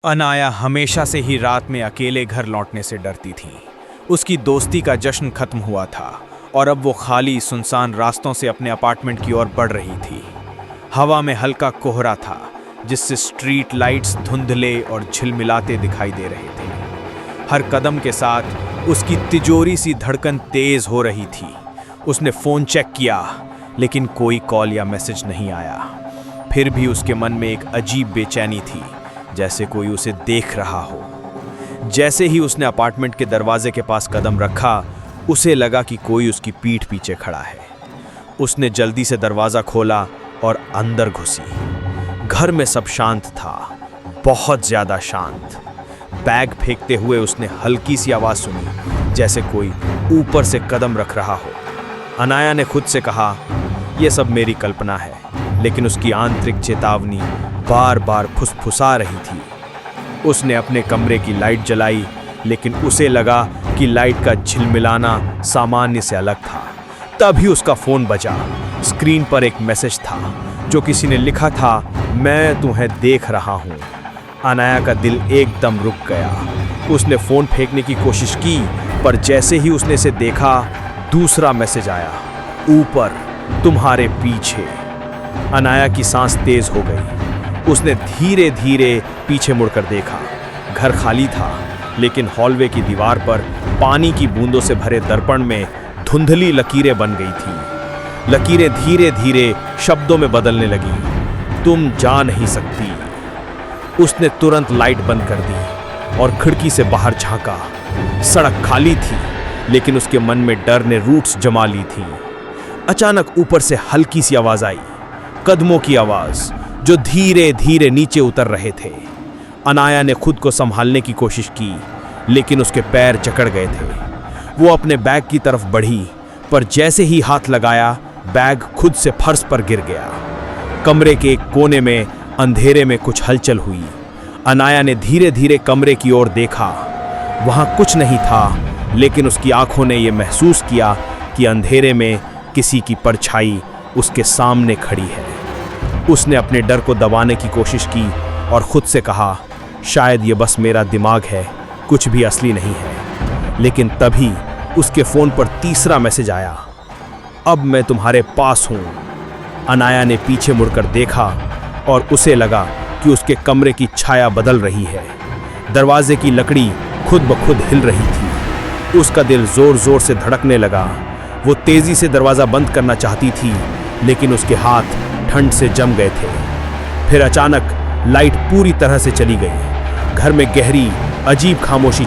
अनाया हमेशा से ही रात में अकेले घर लौटने से डरती थी। उसकी दोस्ती का जश्न खत्म हुआ था और अब वो खाली सुनसान रास्तों से अपने अपार्टमेंट की ओर बढ़ रही थी। हवा में हल्का कोहरा था जिससे स्ट्रीट लाइट्स धुंधले और झिलमिलाते दिखाई दे रहे थे। हर कदम के साथ उसकी तिजोरी सी धड़कन तेज हो रही थी। उसने फ़ोन चेक किया लेकिन कोई कॉल या मैसेज नहीं आया। फिर भी उसके मन में एक अजीब बेचैनी थी, जैसे कोई उसे देख रहा हो। जैसे ही उसने अपार्टमेंट के दरवाजे के पास कदम रखा, उसे लगा कि कोई उसकी पीठ पीछे खड़ा है। उसने जल्दी से दरवाज़ा खोला और अंदर घुसी। घर में सब शांत था, बहुत ज़्यादा शांत। बैग फेंकते हुए उसने हल्की सी आवाज़ सुनी, जैसे कोई ऊपर से कदम रख रहा हो। अनाया ने खुद से कहा, यह सब मेरी कल्पना है, लेकिन उसकी आंतरिक चेतावनी बार बार फुसफुसा रही थी। उसने अपने कमरे की लाइट जलाई, लेकिन उसे लगा कि लाइट का झिलमिलाना सामान्य से अलग था। तभी उसका फ़ोन बजा। स्क्रीन पर एक मैसेज था जो किसी ने लिखा था, मैं तुम्हें देख रहा हूँ। अनाया का दिल एकदम रुक गया। उसने फ़ोन फेंकने की कोशिश की, पर जैसे ही उसने इसे देखा, दूसरा मैसेज आया, ऊपर तुम्हारे पीछे। अनाया की सांस तेज हो गई। उसने धीरे धीरे पीछे मुड़कर देखा। घर खाली था, लेकिन हॉलवे की दीवार पर पानी की बूंदों से भरे दर्पण में धुंधली लकीरें बन गई थी। लकीरें धीरे धीरे शब्दों में बदलने लगी, तुम जा नहीं सकती। उसने तुरंत लाइट बंद कर दी और खिड़की से बाहर झांका। सड़क खाली थी, लेकिन उसके मन में डर ने रूट्स जमा ली थी। अचानक ऊपर से हल्की सी आवाज आई, कदमों की आवाज जो धीरे धीरे नीचे उतर रहे थे। अनाया ने खुद को संभालने की कोशिश की, लेकिन उसके पैर जकड़ गए थे। वो अपने बैग की तरफ बढ़ी, पर जैसे ही हाथ लगाया, बैग खुद से फर्श पर गिर गया। कमरे के एक कोने में अंधेरे में कुछ हलचल हुई। अनाया ने धीरे धीरे कमरे की ओर देखा। वहां कुछ नहीं था, लेकिन उसकी आंखों ने यह महसूस किया कि अंधेरे में किसी की परछाई उसके सामने खड़ी है। उसने अपने डर को दबाने की कोशिश की और खुद से कहा, शायद ये बस मेरा दिमाग है, कुछ भी असली नहीं है। लेकिन तभी उसके फ़ोन पर तीसरा मैसेज आया, अब मैं तुम्हारे पास हूँ। अनाया ने पीछे मुड़कर देखा और उसे लगा कि उसके कमरे की छाया बदल रही है। दरवाजे की लकड़ी खुद ब खुद हिल रही थी। उसका दिल जोर जोर से धड़कने लगा। वो तेजी से दरवाज़ा बंद करना चाहती थी, लेकिन उसके हाथ ठंड से जम गए थे। फिर अचानक लाइट पूरी तरह से चली गई। घर में गहरी अजीब खामोशी